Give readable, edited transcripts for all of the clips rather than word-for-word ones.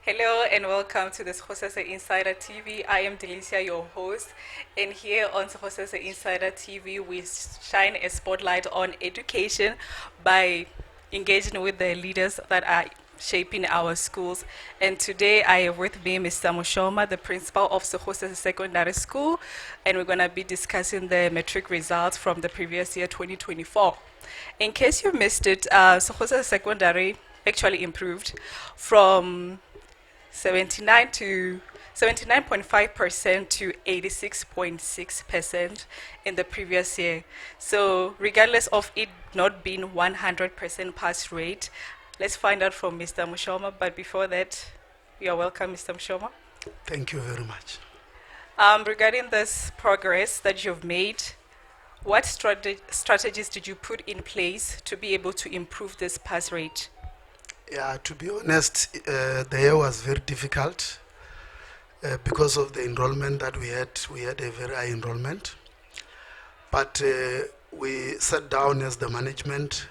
Hello and welcome to the Sekgosese Insider TV. I am Delicia, your host, and here on Sekgosese Insider TV, we shine a spotlight on education by engaging with the leaders that are shaping our schools. And today I have with me Mr. Moshoma, the principal of Sekgosese Secondary School, and we're going to be discussing the matric results from the previous year, 2024. In case you missed it, Sekgosese Secondary actually improved from 79.5% to 86.6% in the previous year. So regardless of it not being 100% pass rate, let's find out from Mr. Moshoma. But before that, you are welcome, Mr. Moshoma. Thank you very much. Regarding this progress that you've made, what strategies did you put in place to be able to improve this pass rate? Yeah, to be honest, the year was very difficult because of the enrollment that we had. We had a very high enrollment. But we sat down as the management,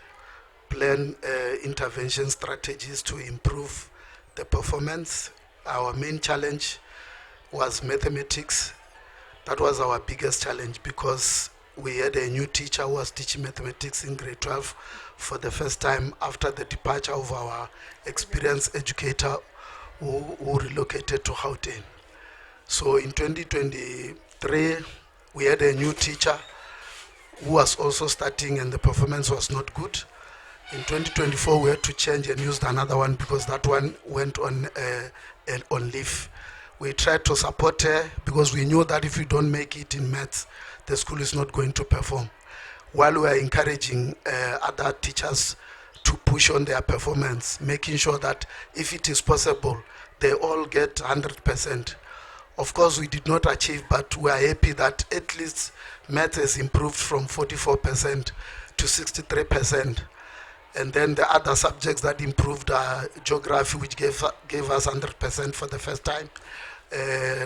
plan intervention strategies to improve the performance. Our main challenge was mathematics. That was our biggest challenge because we had a new teacher who was teaching mathematics in grade 12 for the first time after the departure of our experienced educator who relocated to Gauteng. So in 2023, we had a new teacher who was also starting and the performance was not good. In 2024, we had to change and use another one because that one went on leave. We tried to support her because we knew that if we don't make it in maths, the school is not going to perform. While we are encouraging other teachers to push on their performance, making sure that if it is possible, they all get 100%. Of course, we did not achieve, but we are happy that at least maths has improved from 44% to 63%. And then the other subjects that improved are geography, which gave us 100% for the first time,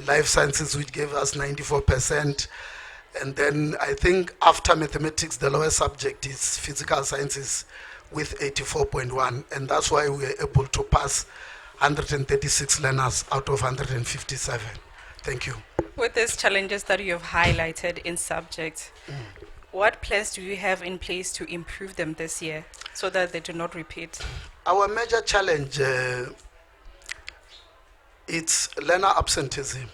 life sciences, which gave us 94%. And then I think after mathematics, the lowest subject is physical sciences with 84.1. And that's why we were able to pass 136 learners out of 157. Thank you. With these challenges that you have highlighted in subjects, what plans do you have in place to improve them this year so that they do not repeat? Our major challenge it's learner absenteeism.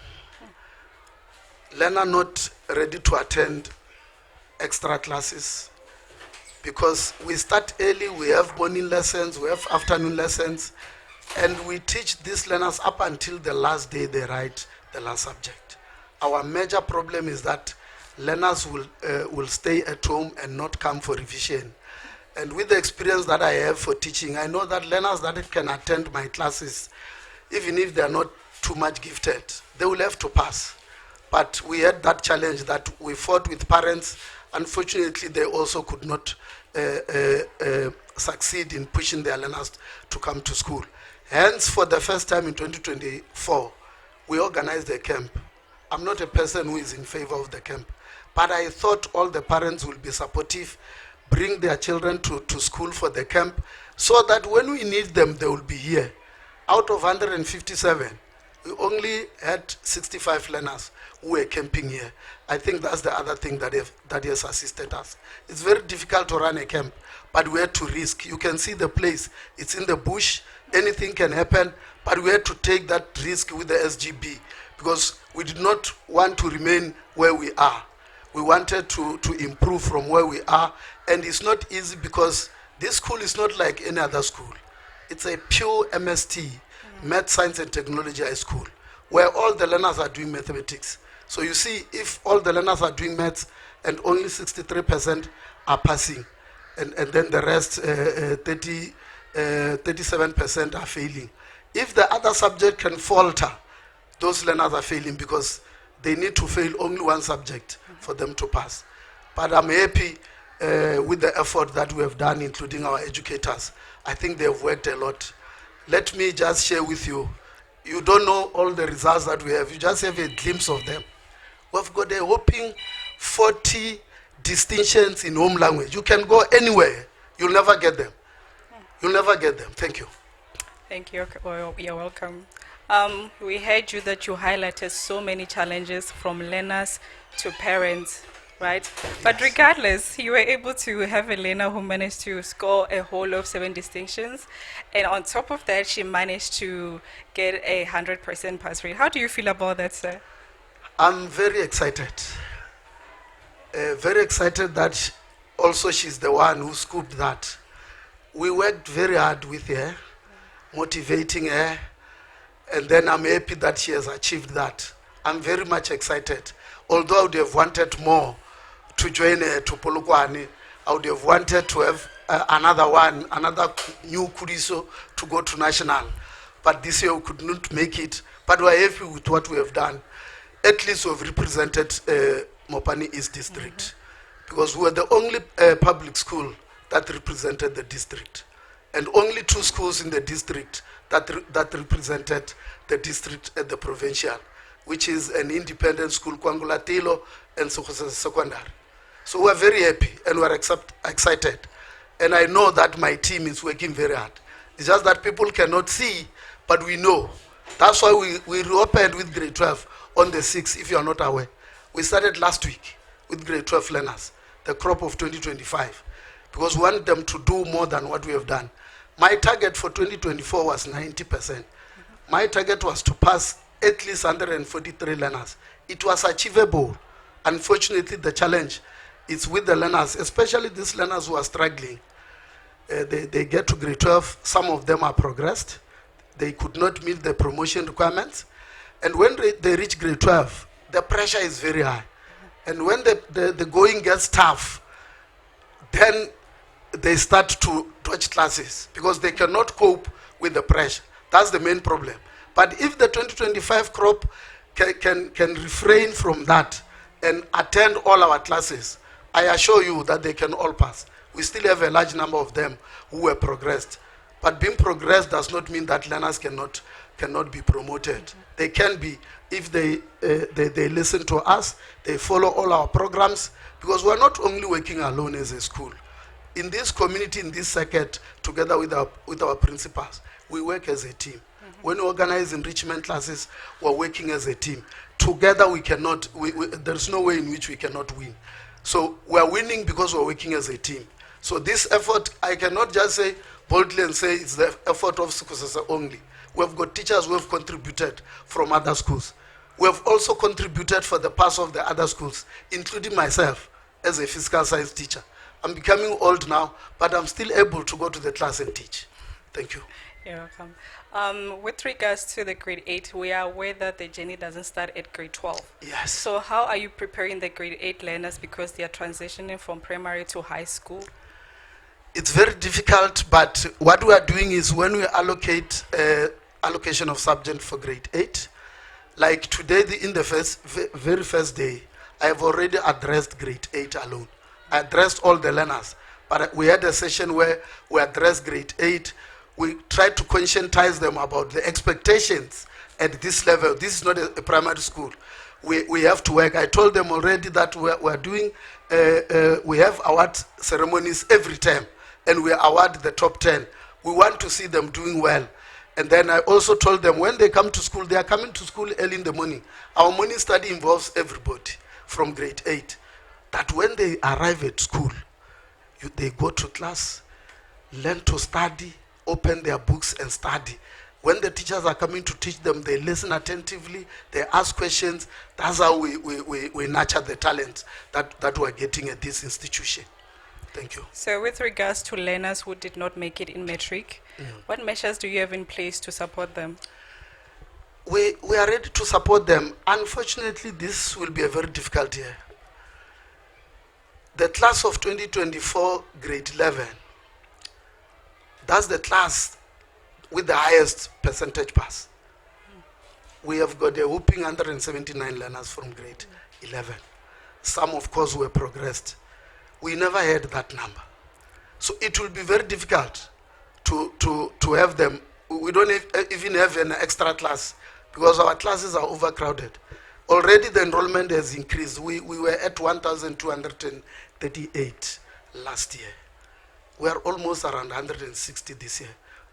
Learner not ready to attend extra classes because we start early, we have morning lessons, we have afternoon lessons, and we teach these learners up until the last day they write the last subject. Our major problem is that learners will stay at home and not come for revision. And with the experience that I have for teaching, I know that learners that can attend my classes, even if they are not too much gifted, they will have to pass. But we had that challenge that we fought with parents. Unfortunately, they also could not succeed in pushing their learners to come to school. Hence, for the first time in 2024, we organized a camp. I'm not a person who is in favor of the camp, but I thought all the parents will be supportive, bring their children to school for the camp, so that when we need them, they will be here. Out of 157, we only had 65 learners who were camping here. I think that's the other thing that has assisted us. It's very difficult to run a camp, but we had to risk. You can see the place. It's in the bush. Anything can happen, but we had to take that risk with the SGB because we did not want to remain where we are. We wanted to improve from where we are, and it's not easy because this school is not like any other school. It's a pure MST, Math, Science and Technology High School, where all the learners are doing mathematics. So you see, if all the learners are doing maths and only 63% are passing, and then the rest, 37% are failing. If the other subject can falter, those learners are failing because they need to fail only one subject for them to pass. But I'm happy with the effort that we have done, including our educators. I think they have worked a lot. Let me just share with you. You don't know all the results that we have. You just have a glimpse of them. We've got a whopping 40 distinctions in home language. You can go anywhere. You'll never get them. You'll never get them. Thank you. Thank you. Well, you're welcome. We heard you that you highlighted so many challenges from learners to parents, right? But Yes. regardless, you were able to have a learner who managed to score a whole of 7 distinctions. And on top of that, she managed to get a 100% pass rate. How do you feel about that, sir? I'm very excited. Very excited that also she's the one who scooped that. We worked very hard with her, motivating her, and then I'm happy that she has achieved that. I'm very much excited. Although I would have wanted more to join to Polokwane, I would have wanted to have another one, another new Kuriso to go to national. But this year we could not make it. But we're happy with what we have done. At least we've represented Mopani East District. Because we were the only public school that represented the district. And only 2 schools in the district that represented the district at the provincial, which is an independent school, Kwangulatilo and Sekgosese Secondary. So we're very happy and we're excited. And I know that my team is working very hard. It's just that people cannot see, but we know. That's why we reopened with grade 12 on the 6th, if you are not aware. We started last week with grade 12 learners, the crop of 2025, because we want them to do more than what we have done. My target for 2024 was 90%. My target was to pass at least 143 learners. It was achievable. Unfortunately, the challenge is with the learners, especially these learners who are struggling. They get to grade 12, some of them are progressed. They could not meet the promotion requirements. And when they reach grade 12, the pressure is very high. And when the going gets tough, then they start to dodge classes because they cannot cope with the pressure. That's the main problem. But if the 2025 crop can refrain from that and attend all our classes, I assure you that they can all pass. We still have a large number of them who were progressed. But being progressed does not mean that learners cannot be promoted. They can be if they listen to us, they follow all our programs, because we're not only working alone as a school. In this community, in this circuit, together with our principals, we work as a team. When we organize enrichment classes, we're working as a team. Together we cannot, there's no way in which we cannot win. So we're winning because we're working as a team. So this effort, I cannot just say boldly and say it's the effort of Sekgosese only. We've got teachers who have contributed from other schools. We have also contributed for the pass of the other schools, including myself as a physical science teacher. I'm becoming old now, but I'm still able to go to the class and teach. Thank you. You're welcome. With regards to the grade 8, we are aware that the journey doesn't start at grade 12. Yes. So how are you preparing the grade 8 learners because they are transitioning from primary to high school? It's very difficult, but what we are doing is when we allocate allocation of subject for grade 8, like today in the very first day, I have already addressed grade 8 alone. I addressed all the learners, but we had a session where we addressed grade 8. We tried to conscientize them about the expectations at this level. This is not a primary school. We have to work. I told them already that we're doing, we have award ceremonies every term, and we award the top 10. We want to see them doing well. And then I also told them when they come to school, they are coming to school early in the morning. Our morning study involves everybody from grade 8. That when they arrive at school, they go to class, learn to study, open their books and study. When the teachers are coming to teach them, they listen attentively, they ask questions. That's how we nurture the talent that we're getting at this institution. Thank you. So with regards to learners who did not make it in Matric, what measures do you have in place to support them? We are ready to support them. Unfortunately, this will be a very difficult year. The class of 2024, grade 11, that's the class with the highest percentage pass. We have got a whopping 179 learners from grade 11. Some, of course, were progressed. We never had that number. So it will be very difficult to have them. We don't even have an extra class because our classes are overcrowded. Already the enrollment has increased. We were at 1,238 last year. We are almost around 160 this year.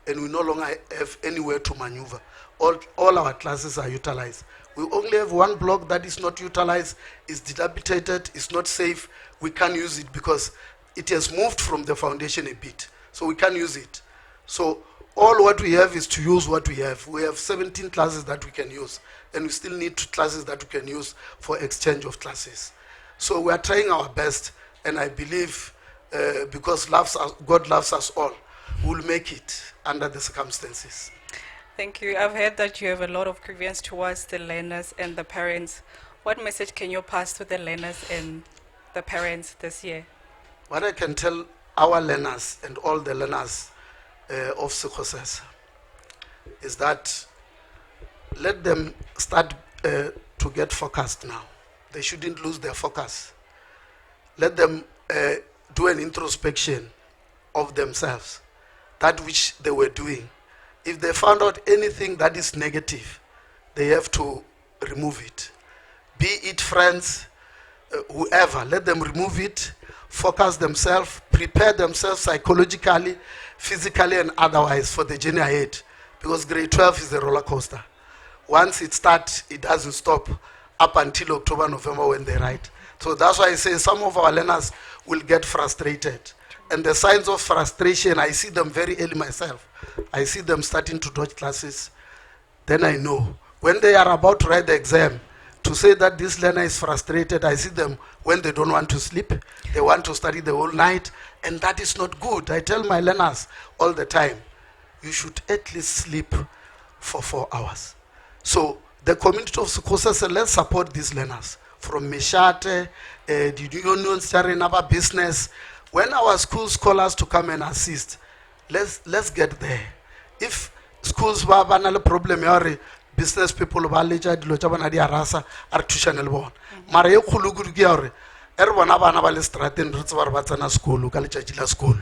And we no longer have anywhere to maneuver. all our classes are utilized. We only have one block that is not utilized, is dilapidated, is not safe. We can't use it because it has moved from the foundation a bit. So we can't use it. So all what we have is to use what we have. We have 17 classes that we can use, and we still need 2 classes that we can use for exchange of classes. So we are trying our best, and I believe because God loves us all, we'll make it under the circumstances. Thank you. I've heard that you have a lot of grievance towards the learners and the parents. What message can you pass to the learners and the parents this year? What I can tell our learners and all the learners of Sekgosese is that let them start to get focused now. They shouldn't lose their focus. Let them do an introspection of themselves, that which they were doing. If they found out anything that is negative, they have to remove it. Be it friends, whoever, let them remove it, focus themselves, prepare themselves psychologically, physically and otherwise for the journey ahead. Because grade 12 is a roller coaster. Once it starts, it doesn't stop up until October, November when they write. So that's why I say some of our learners will get frustrated. And the signs of frustration, I see them very early myself. I see them starting to dodge classes. Then I know. When they are about to write the exam, to say that this learner is frustrated, I see them when they don't want to sleep. They want to study the whole night, and that is not good. I tell my learners all the time, you should at least sleep for 4 hours. So the community of Sekgosese, let's support these learners. From Meshate, the unions sharing our business. When our schools call us to come and assist, let's get there. If schools ba bana le problem ya re business people ba letja dilo tsa bona di arasa a re thushane le bona. Mara ye khulugudu ke ya re e re bona bana ba le strateng re tsa ba tsena school ka letjatsi la school.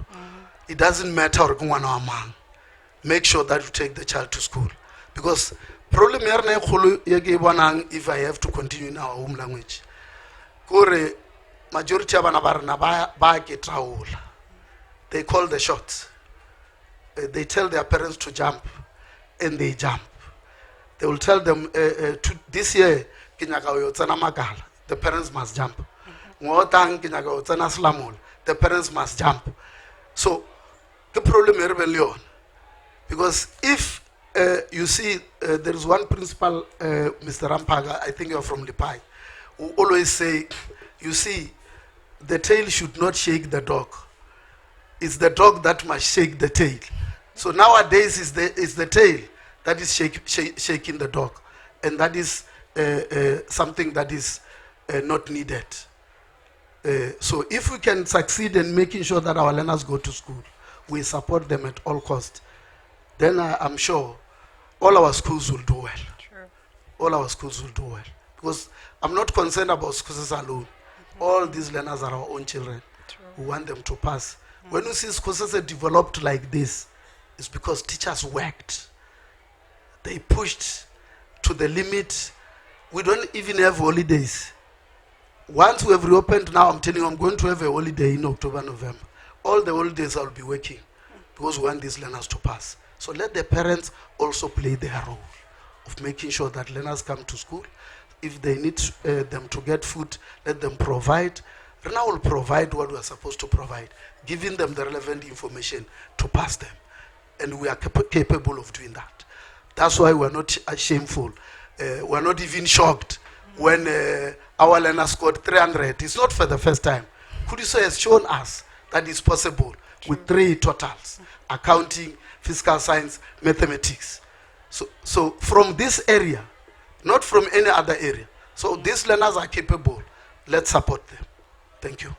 It doesn't matter gore ke ngwana wa mang. Make sure that you take the child to school, because problem ya rena e kholo ye ke bonang, if I have to continue in our home language, gore majority of bana ba rena ba ke traola. They call the shots. They tell their parents to jump, and they jump. They will tell them, this year, the parents must jump. The parents must jump. So, the problem is because if you see, there is one principal, Mr. Rampaga, I think you're from Lipai, who always say, you see, the tail should not shake the dog. It's the dog that must shake the tail. So nowadays is the tail that is shaking the dog, and that is something that is not needed. So if we can succeed in making sure that our learners go to school, we support them at all costs, then I'm sure all our schools will do well. True. All our schools will do well. Because I'm not concerned about schools alone. All these learners are our own children. True. We want them to pass. When you see schools developed like this, it's because teachers worked. They pushed to the limit. We don't even have holidays. Once we have reopened now, I'm telling you, I'm going to have a holiday in October, November. All the holidays I'll be working because we want these learners to pass. So let the parents also play their role of making sure that learners come to school. If they need them to get food, let them provide. Rena will provide what we are supposed to provide, giving them the relevant information to pass them. And we are capable of doing that. That's why we're not shameful. We're not even shocked when our learner scored 300. It's not for the first time. Kudiso has shown us that it's possible with 3 totals: accounting, physical science, mathematics. So from this area, not from any other area. So these learners are capable. Let's support them. Thank you.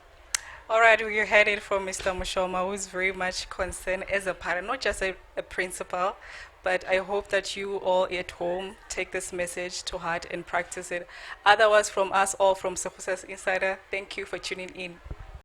All right, we heard it from Mr. Moshoma, who is very much concerned as a parent, not just a principal, but I hope that you all at home take this message to heart and practice it. Otherwise, from us all from Sekgosese Insider, thank you for tuning in.